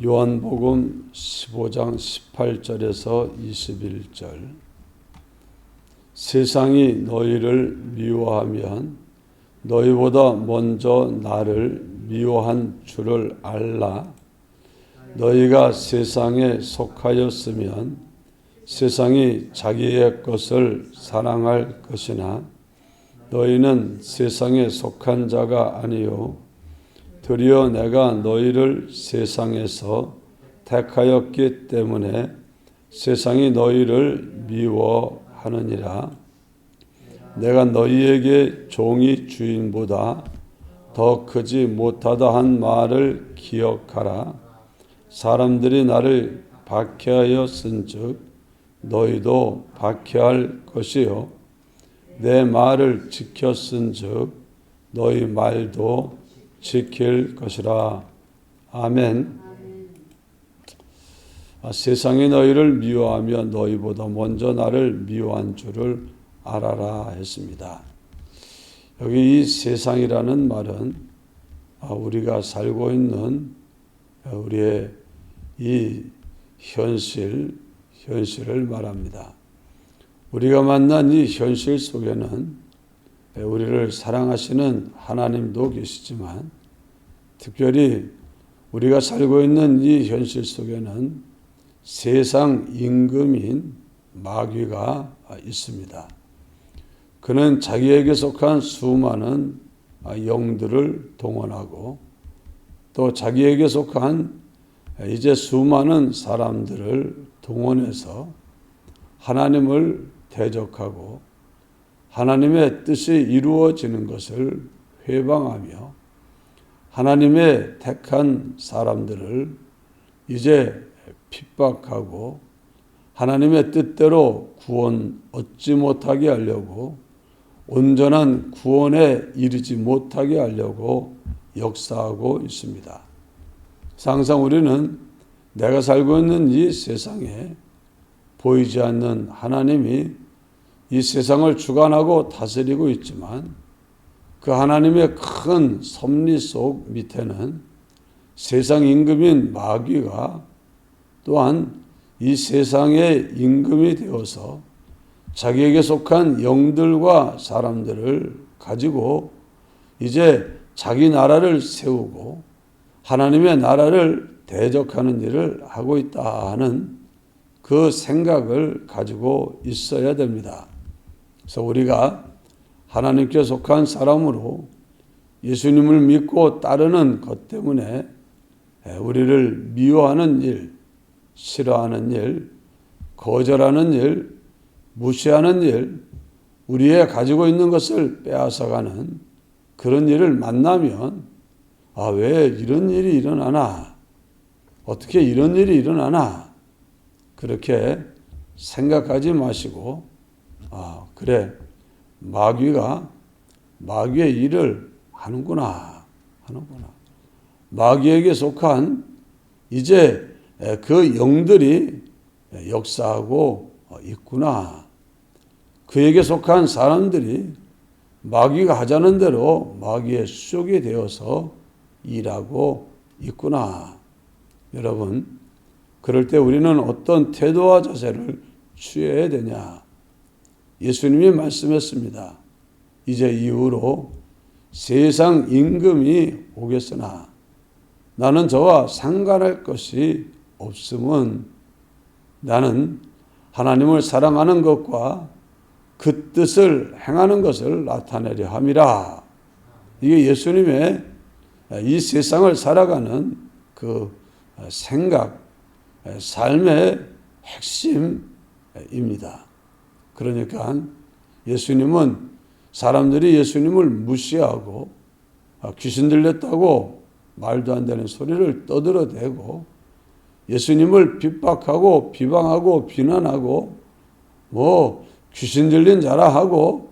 요한복음 15장 18절에서 21절. 세상이 너희를 미워하면 너희보다 먼저 나를 미워한 줄을 알라. 너희가 세상에 속하였으면 세상이 자기의 것을 사랑할 것이나 너희는 세상에 속한 자가 아니요 도리어 내가 너희를 세상에서 택하였기 때문에 세상이 너희를 미워하느니라. 내가 너희에게 종이 주인보다 더 크지 못하다 한 말을 기억하라. 사람들이 나를 박해하였은즉 너희도 박해할 것이요 내 말을 지켰은즉 너희 말도 지킬 것이라. 아멘. 세상이 너희를 미워하며 너희보다 먼저 나를 미워한 줄을 알아라 했습니다. 여기 이 세상이라는 말은 우리가 살고 있는 우리의 이 현실을 말합니다. 우리가 만난 이 현실 속에는 우리를 사랑하시는 하나님도 계시지만 특별히 우리가 살고 있는 이 현실 속에는 세상 임금인 마귀가 있습니다. 그는 자기에게 속한 수많은 영들을 동원하고 또 자기에게 속한 이제 수많은 사람들을 동원해서 하나님을 대적하고 하나님의 뜻이 이루어지는 것을 회방하며 하나님의 택한 사람들을 이제 핍박하고 하나님의 뜻대로 구원 얻지 못하게 하려고 온전한 구원에 이르지 못하게 하려고 역사하고 있습니다. 항상 우리는 내가 살고 있는 이 세상에 보이지 않는 하나님이 이 세상을 주관하고 다스리고 있지만 그 하나님의 큰 섭리 속 밑에는 세상 임금인 마귀가 또한 이 세상의 임금이 되어서 자기에게 속한 영들과 사람들을 가지고 이제 자기 나라를 세우고 하나님의 나라를 대적하는 일을 하고 있다 하는 그 생각을 가지고 있어야 됩니다. 그래서 우리가 하나님께 속한 사람으로 예수님을 믿고 따르는 것 때문에 우리를 미워하는 일, 싫어하는 일, 거절하는 일, 무시하는 일, 우리의 가지고 있는 것을 빼앗아가는 그런 일을 만나면 왜 이런 일이 일어나나? 어떻게 이런 일이 일어나나? 그렇게 생각하지 마시고 그래 마귀의 일을 하는구나. 마귀에게 속한 이제 그 영들이 역사하고 있구나. 그에게 속한 사람들이 마귀가 하자는 대로 마귀의 수족이 되어서 일하고 있구나. 여러분, 그럴 때 우리는 어떤 태도와 자세를 취해야 되냐? 예수님이 말씀했습니다. 이제 이후로 세상 임금이 오겠으나 나는 저와 상관할 것이 없음은 나는 하나님을 사랑하는 것과 그 뜻을 행하는 것을 나타내려 함이라. 이게 예수님의 이 세상을 살아가는 그 생각, 삶의 핵심입니다. 그러니까 예수님은 사람들이 예수님을 무시하고 귀신 들렸다고 말도 안 되는 소리를 떠들어대고 예수님을 핍박하고 비방하고 비난하고 귀신 들린 자라 하고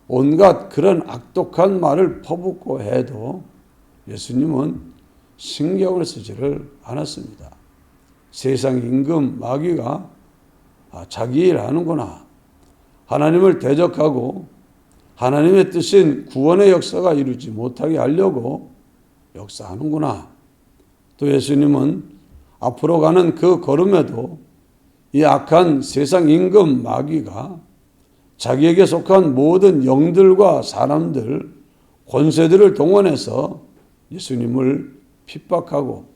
온갖 그런 악독한 말을 퍼붓고 해도 예수님은 신경을 쓰지를 않았습니다. 세상 임금 마귀가 자기 일 하는구나. 하나님을 대적하고 하나님의 뜻인 구원의 역사가 이루지 못하게 하려고 역사하는구나. 또 예수님은 앞으로 가는 그 걸음에도 이 악한 세상 임금 마귀가 자기에게 속한 모든 영들과 사람들, 권세들을 동원해서 예수님을 핍박하고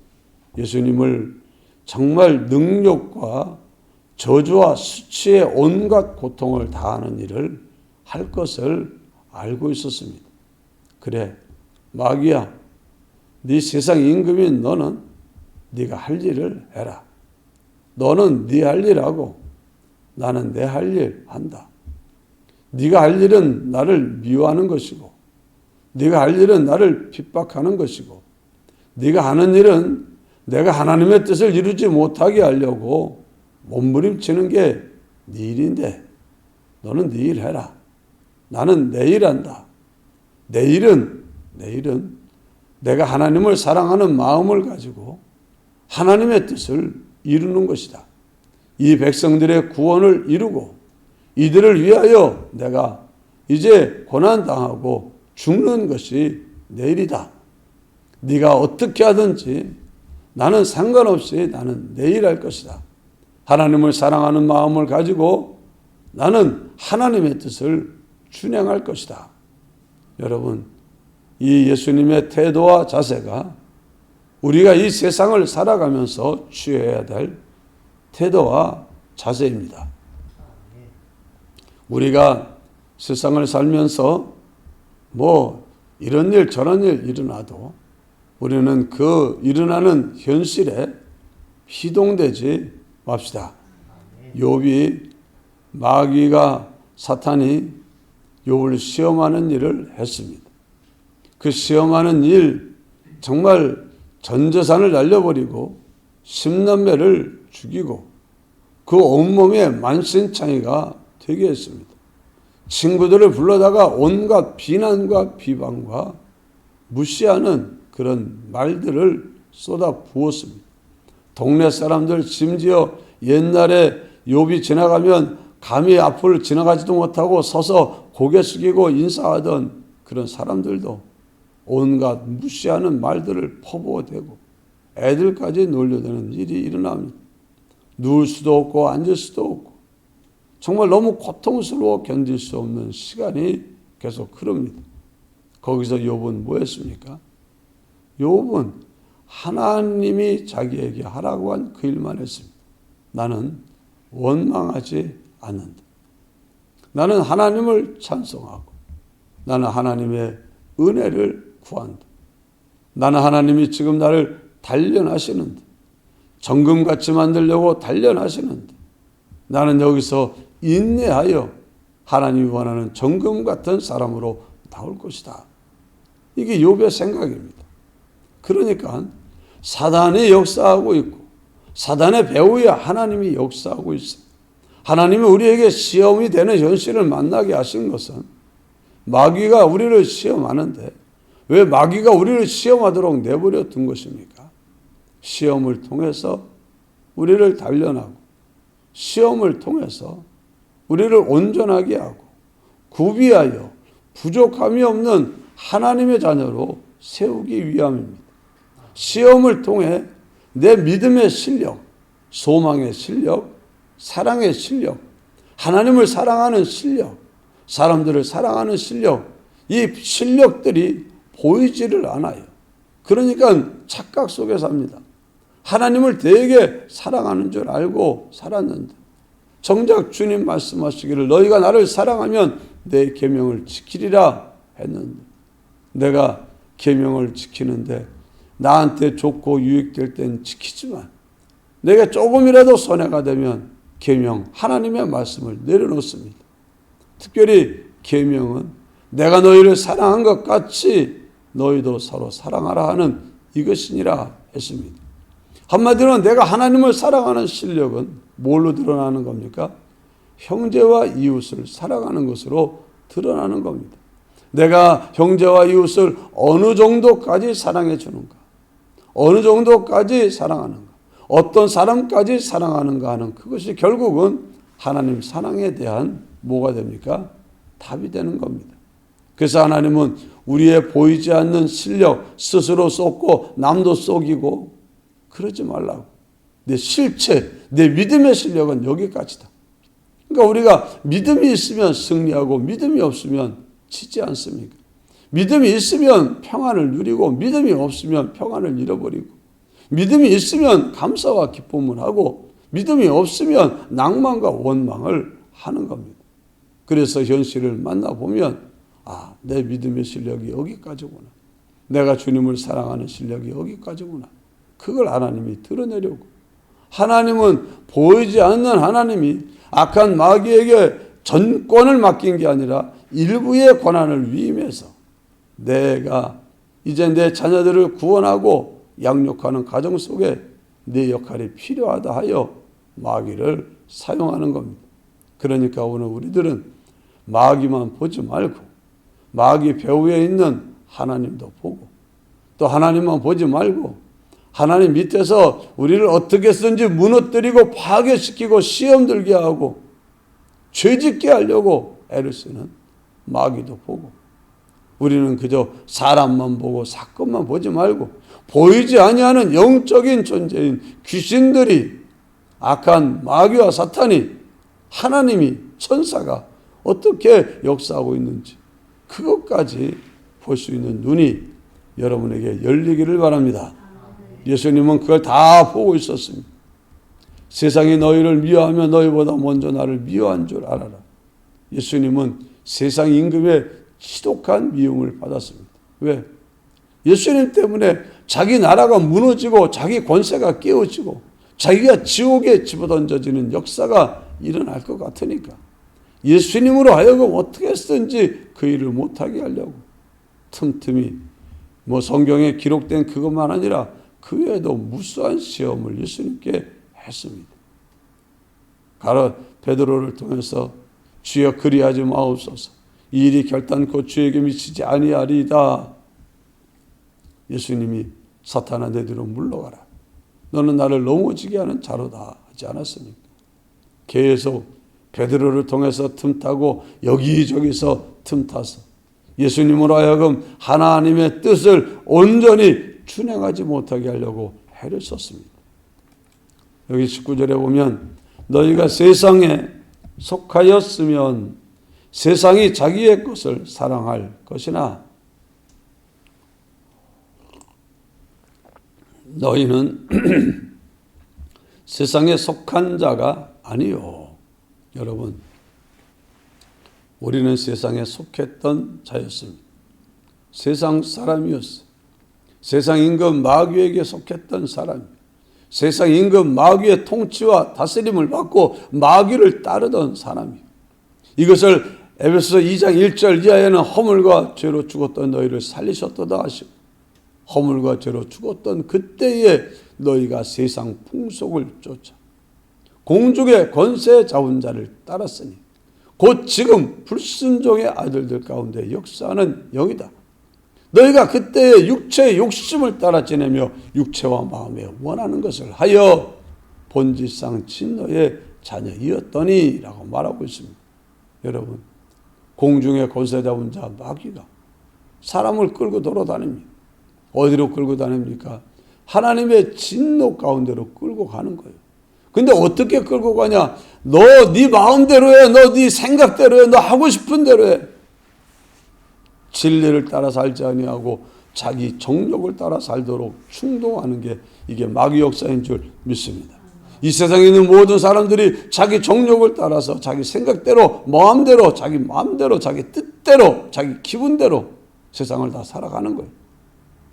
예수님을 정말 능력과 저주와 수치의 온갖 고통을 다하는 일을 할 것을 알고 있었습니다. 그래, 마귀야, 네 세상 임금인 너는 네가 할 일을 해라. 너는 네 할 일 하고 나는 내 할 일 한다. 네가 할 일은 나를 미워하는 것이고 네가 할 일은 나를 핍박하는 것이고 네가 하는 일은 내가 하나님의 뜻을 이루지 못하게 하려고 몸부림치는 게 네 일인데 너는 네 일 해라. 나는 내 일 한다. 내 일은 내가 하나님을 사랑하는 마음을 가지고 하나님의 뜻을 이루는 것이다. 이 백성들의 구원을 이루고 이들을 위하여 내가 이제 고난당하고 죽는 것이 내 일이다. 네가 어떻게 하든지 나는 상관없이 나는 내 일 할 것이다. 하나님을 사랑하는 마음을 가지고 나는 하나님의 뜻을 준행할 것이다. 여러분, 이 예수님의 태도와 자세가 우리가 이 세상을 살아가면서 취해야 될 태도와 자세입니다. 우리가 세상을 살면서 뭐 이런 일 저런 일 일어나도 우리는 그 일어나는 현실에 희동되지 맙시다. 욥이 마귀가 사탄이 욥을 시험하는 일을 했습니다. 그 시험하는 일 정말 전 재산을 날려버리고 10남매를 죽이고 그 온몸에 만신창이가 되게 했습니다. 친구들을 불러다가 온갖 비난과 비방과 무시하는 그런 말들을 쏟아 부었습니다. 동네 사람들, 심지어 옛날에 욥이 지나가면 감히 앞을 지나가지도 못하고 서서 고개 숙이고 인사하던 그런 사람들도 온갖 무시하는 말들을 퍼부어대고 애들까지 놀려대는 일이 일어납니다. 누울 수도 없고 앉을 수도 없고 정말 너무 고통스러워 견딜 수 없는 시간이 계속 흐릅니다. 거기서 욥은 뭐 했습니까? 욥은 하나님이 자기에게 하라고 한 그 일만 했습니다. 나는 원망하지 않는다. 나는 하나님을 찬송하고 나는 하나님의 은혜를 구한다. 나는 하나님이 지금 나를 단련하시는데 정금같이 만들려고 단련하시는데 나는 여기서 인내하여 하나님이 원하는 정금 같은 사람으로 나올 것이다. 이게 욥의 생각입니다. 그러니까 사단이 역사하고 있고 사단의 배후에 하나님이 역사하고 있어요. 하나님이 우리에게 시험이 되는 현실을 만나게 하신 것은 마귀가 우리를 시험하는데 왜 마귀가 우리를 시험하도록 내버려 둔 것입니까? 시험을 통해서 우리를 단련하고 시험을 통해서 우리를 온전하게 하고 구비하여 부족함이 없는 하나님의 자녀로 세우기 위함입니다. 시험을 통해 내 믿음의 실력, 소망의 실력, 사랑의 실력, 하나님을 사랑하는 실력, 사람들을 사랑하는 실력, 이 실력들이 보이지를 않아요. 그러니까 착각 속에 삽니다. 하나님을 되게 사랑하는 줄 알고 살았는데 정작 주님 말씀하시기를 너희가 나를 사랑하면 내 계명을 지키리라 했는데 내가 계명을 지키는데 나한테 좋고 유익될 땐 지키지만 내가 조금이라도 손해가 되면 계명 하나님의 말씀을 내려놓습니다. 특별히 계명은 내가 너희를 사랑한 것 같이 너희도 서로 사랑하라 하는 이것이니라 했습니다. 한마디로 내가 하나님을 사랑하는 실력은 뭘로 드러나는 겁니까? 형제와 이웃을 사랑하는 것으로 드러나는 겁니다. 내가 형제와 이웃을 어느 정도까지 사랑해 주는가? 어느 정도까지 사랑하는가? 어떤 사람까지 사랑하는가 하는 그것이 결국은 하나님 사랑에 대한 뭐가 됩니까? 답이 되는 겁니다. 그래서 하나님은 우리의 보이지 않는 실력 스스로 쏟고 남도 속이고 그러지 말라고. 내 실체, 내 믿음의 실력은 여기까지다. 그러니까 우리가 믿음이 있으면 승리하고 믿음이 없으면 지지 않습니까? 믿음이 있으면 평안을 누리고 믿음이 없으면 평안을 잃어버리고 믿음이 있으면 감사와 기쁨을 하고 믿음이 없으면 낭만과 원망을 하는 겁니다. 그래서 현실을 만나보면 내 믿음의 실력이 여기까지구나. 내가 주님을 사랑하는 실력이 여기까지구나. 그걸 하나님이 드러내려고. 하나님은 보이지 않는 하나님이 악한 마귀에게 전권을 맡긴 게 아니라 일부의 권한을 위임해서 내가 이제 내 자녀들을 구원하고 양육하는 가정 속에 내 역할이 필요하다 하여 마귀를 사용하는 겁니다. 그러니까 오늘 우리들은 마귀만 보지 말고 마귀 배후에 있는 하나님도 보고 또 하나님만 보지 말고 하나님 밑에서 우리를 어떻게 쓰든지 무너뜨리고 파괴시키고 시험 들게 하고 죄짓게 하려고 애를 쓰는 마귀도 보고 우리는 그저 사람만 보고 사건만 보지 말고 보이지 아니하는 영적인 존재인 귀신들이 악한 마귀와 사탄이 하나님이 천사가 어떻게 역사하고 있는지 그것까지 볼 수 있는 눈이 여러분에게 열리기를 바랍니다. 예수님은 그걸 다 보고 있었습니다. 세상이 너희를 미워하며 너희보다 먼저 나를 미워한 줄 알아라. 예수님은 세상 임금의 지독한 미움을 받았습니다. 왜? 예수님 때문에 자기 나라가 무너지고 자기 권세가 깨어지고 자기가 지옥에 집어던져지는 역사가 일어날 것 같으니까 예수님으로 하여금 어떻게 쓰든지 그 일을 못하게 하려고 틈틈이 성경에 기록된 그것만 아니라 그 외에도 무수한 시험을 예수님께 했습니다. 가로 베드로를 통해서 주여 그리하지 마옵소서. 이 일이 결단코 주에게 미치지 아니하리이다. 예수님이 사탄아 내 뒤로 물러가라. 너는 나를 넘어지게 하는 자로다 하지 않았습니까? 계속 베드로를 통해서 틈타고 여기저기서 틈타서 예수님으로 하여금 하나님의 뜻을 온전히 준행하지 못하게 하려고 애를 썼습니다. 여기 19절에 보면 너희가 세상에 속하였으면 세상이 자기의 것을 사랑할 것이나 너희는 세상에 속한 자가 아니요. 여러분, 우리는 세상에 속했던 자였습니다. 세상 사람이었어요. 세상 임금 마귀에게 속했던 사람입니다. 세상 임금 마귀의 통치와 다스림을 받고 마귀를 따르던 사람이에요. 이것을 에베소서 2장 1절 이하에는 허물과 죄로 죽었던 너희를 살리셨도다 하시고 허물과 죄로 죽었던 그때에 너희가 세상 풍속을 쫓아 공중의 권세 잡은 자를 따랐으니 곧 지금 불순종의 아들들 가운데 역사하는 영이다. 너희가 그때의 육체의 욕심을 따라 지내며 육체와 마음에 원하는 것을 하여 본질상 진노의 자녀이었더니 라고 말하고 있습니다. 여러분, 공중의 권세 잡은 자 마귀가 사람을 끌고 돌아다닙니다. 어디로 끌고 다닙니까? 하나님의 진노 가운데로 끌고 가는 거예요. 근데 어떻게 끌고 가냐? 너 네 마음대로 해. 너 네 생각대로 해. 너 하고 싶은 대로 해. 진리를 따라 살지 아니하고 자기 정욕을 따라 살도록 충동하는 게 이게 마귀 역사인 줄 믿습니다. 이 세상에 있는 모든 사람들이 자기 정욕을 따라서 자기 생각대로 마음대로 자기 마음대로 자기 뜻대로 자기 기분대로 세상을 다 살아가는 거예요.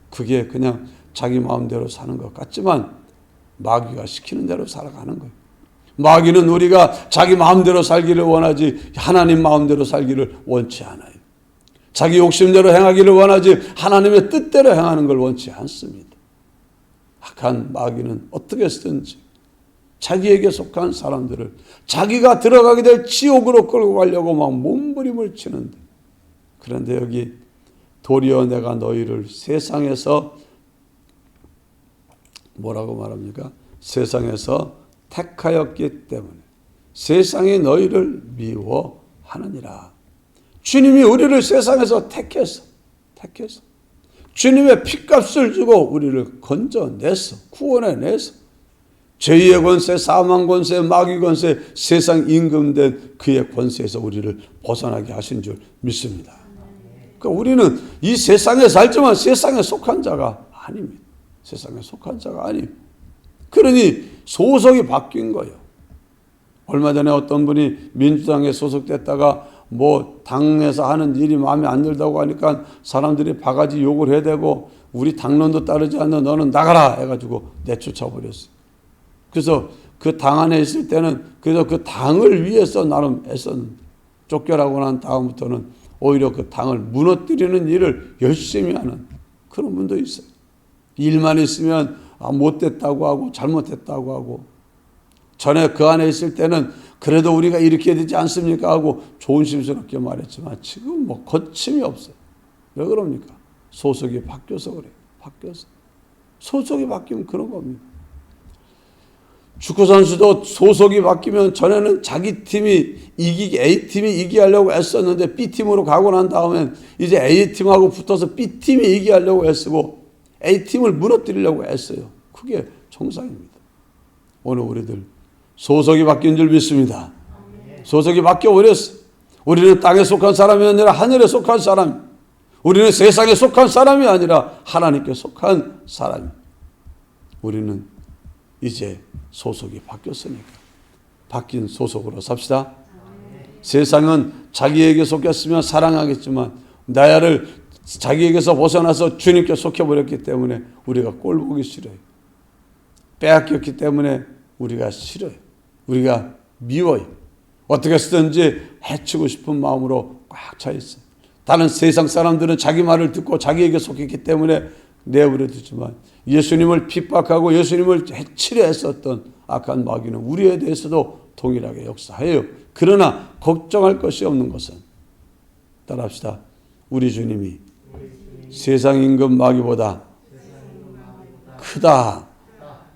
그게 그냥 자기 마음대로 사는 것 같지만 마귀가 시키는 대로 살아가는 거예요. 마귀는 우리가 자기 마음대로 살기를 원하지 하나님 마음대로 살기를 원치 않아요. 자기 욕심대로 행하기를 원하지 하나님의 뜻대로 행하는 걸 원치 않습니다. 악한 마귀는 어떻게 쓰든지 자기에게 속한 사람들을 자기가 들어가게 될 지옥으로 끌고 가려고 막 몸부림을 치는데 그런데 여기 도리어 내가 너희를 세상에서 뭐라고 말합니까? 세상에서 택하였기 때문에 세상이 너희를 미워하느니라. 주님이 우리를 세상에서 택해서 주님의 핏값을 주고 우리를 건져내서 구원해내서 죄의 권세, 사망 권세, 마귀 권세, 세상 임금된 그의 권세에서 우리를 벗어나게 하신 줄 믿습니다. 그러니까 우리는 이 세상에 살지만 세상에 속한 자가 아닙니다. 세상에 속한 자가 아닙니다. 그러니 소속이 바뀐 거예요. 얼마 전에 어떤 분이 민주당에 소속됐다가 뭐 당에서 하는 일이 마음에 안 들다고 하니까 사람들이 바가지 욕을 해대고 우리 당론도 따르지 않는 너는 나가라 해가지고 내쫓아 버렸어요. 그래서 그 당 안에 있을 때는 그래서 그 당을 위해서 나름 애썼는데 쫓겨나고 난 다음부터는 오히려 그 당을 무너뜨리는 일을 열심히 하는 그런 분도 있어요. 일만 있으면 못됐다고 하고 잘못했다고 하고 전에 그 안에 있을 때는 그래도 우리가 이렇게 해야 되지 않습니까 하고 조심스럽게 말했지만 지금 뭐 거침이 없어요. 왜 그럽니까? 소속이 바뀌어서 그래요. 바뀌어서. 소속이 바뀌면 그런 겁니다. 축구선수도 소속이 바뀌면 전에는 자기 팀이 A팀이 이기게 하려고 애썼는데 B팀으로 가고 난 다음엔 이제 A팀하고 붙어서 B팀이 이기게 하려고 애쓰고 A팀을 무너뜨리려고 애써요. 그게 정상입니다. 오늘 우리들 소속이 바뀐 줄 믿습니다. 소속이 바뀌어버렸어요. 우리는 땅에 속한 사람이 아니라 하늘에 속한 사람, 우리는 세상에 속한 사람이 아니라 하나님께 속한 사람. 우리는 이제 소속이 바뀌었으니까 바뀐 소속으로 삽시다. 세상은 자기에게 속였으면 사랑하겠지만 나야를 자기에게서 벗어나서 주님께 속여버렸기 때문에 우리가 꼴보기 싫어요. 빼앗겼기 때문에 우리가 싫어요. 우리가 미워요. 어떻게 쓰든지 해치고 싶은 마음으로 꽉 차 있어요. 다른 세상 사람들은 자기 말을 듣고 자기에게 속했기 때문에 내버려 두지만 예수님을 핍박하고 예수님을 해치려 했었던 악한 마귀는 우리에 대해서도 동일하게 역사해요. 그러나 걱정할 것이 없는 것은 따라합시다. 우리 주님이 세상 임금 마귀보다 크다.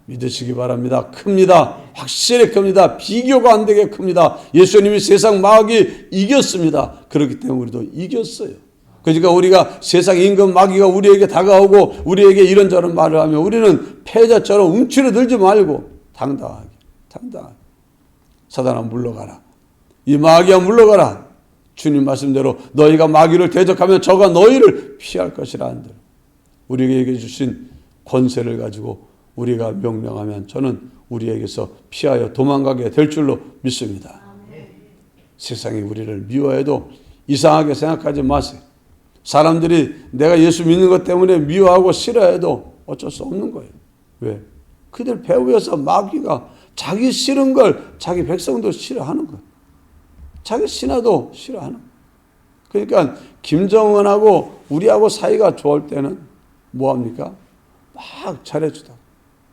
믿으시기 바랍니다. 큽니다. 확실히 큽니다. 비교가 안 되게 큽니다. 예수님이 세상 마귀 이겼습니다. 그렇기 때문에 우리도 이겼어요. 그러니까 우리가 세상 임금 마귀가 우리에게 다가오고 우리에게 이런저런 말을 하면 우리는 패자처럼 움츠러들지 말고 당당하게 사단아 물러가라. 이 마귀야 물러가라. 주님 말씀대로 너희가 마귀를 대적하면 저가 너희를 피할 것이라 한들 우리에게 주신 권세를 가지고 우리가 명령하면 저는 우리에게서 피하여 도망가게 될 줄로 믿습니다. 세상이 우리를 미워해도 이상하게 생각하지 마세요. 사람들이 내가 예수 믿는 것 때문에 미워하고 싫어해도 어쩔 수 없는 거예요. 왜? 그들 배후에서 마귀가 자기 싫은 걸 자기 백성도 싫어하는 거예요. 자기 신하도 싫어하는 거예요. 그러니까 김정은하고 우리하고 사이가 좋을 때는 뭐합니까? 막 잘해주다.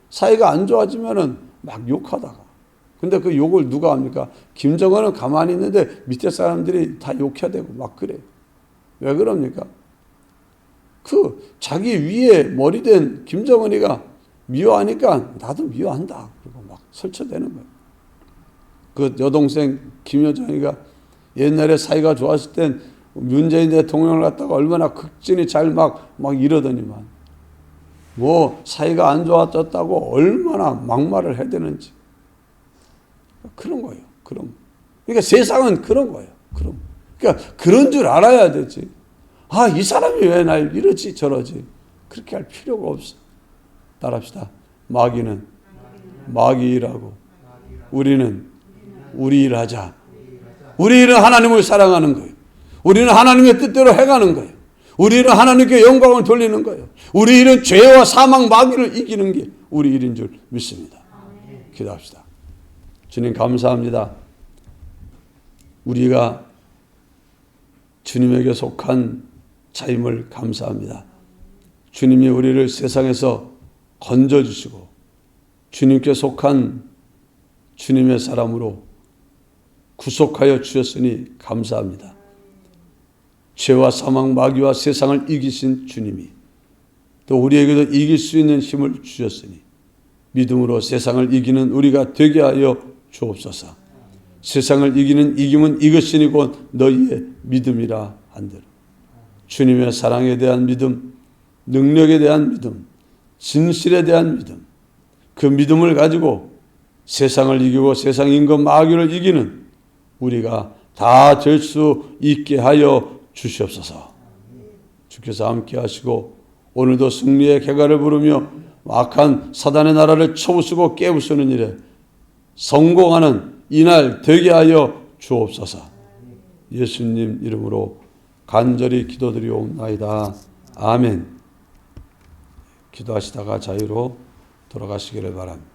사이가 안 좋아지면은 막 욕하다가. 근데 그 욕을 누가 합니까? 김정은은 가만히 있는데 밑에 사람들이 다 욕해대고 막 그래요. 왜 그럽니까? 그 자기 위에 머리 된 김정은이가 미워하니까 나도 미워한다. 그리고 막 설쳐대는 거예요. 그 여동생 김여정이가 옛날에 사이가 좋았을 땐 문재인 대통령을 갖다가 얼마나 극진히 잘 막 이러더니만 뭐 사이가 안 좋아졌다고 얼마나 막말을 해대는지. 그런 거예요. 그러니까 세상은 그런 거예요. 그러니까 그런 줄 알아야 되지. 아, 이 사람이 왜 날 이러지 저러지. 그렇게 할 필요가 없어. 따라합시다. 마귀는 마귀 일하고 우리는 우리 일하자. 우리 일은 하나님을 사랑하는 거예요. 우리는 하나님의 뜻대로 해가는 거예요. 우리는 하나님께 영광을 돌리는 거예요. 우리 일은 죄와 사망 마귀를 이기는 게 우리 일인 줄 믿습니다. 기도합시다. 주님 감사합니다. 우리가 주님에게 속한 자임을 감사합니다. 주님이 우리를 세상에서 건져주시고 주님께 속한 주님의 사람으로 구속하여 주셨으니 감사합니다. 죄와 사망 마귀와 세상을 이기신 주님이 또 우리에게도 이길 수 있는 힘을 주셨으니 믿음으로 세상을 이기는 우리가 되게 하여 주옵소서. 세상을 이기는 이김은 이것이니 곧 너희의 믿음이라 한들 주님의 사랑에 대한 믿음, 능력에 대한 믿음, 진실에 대한 믿음, 그 믿음을 가지고 세상을 이기고 세상 임금 마귀를 이기는 우리가 다 될 수 있게 하여 주시옵소서. 주께서 함께 하시고 오늘도 승리의 개가를 부르며 악한 사단의 나라를 쳐부수고 깨부수는 일에 성공하는 이날 되게 하여 주옵소서. 예수님 이름으로 간절히 기도드리옵나이다. 아멘. 기도하시다가 자유로 돌아가시기를 바랍니다.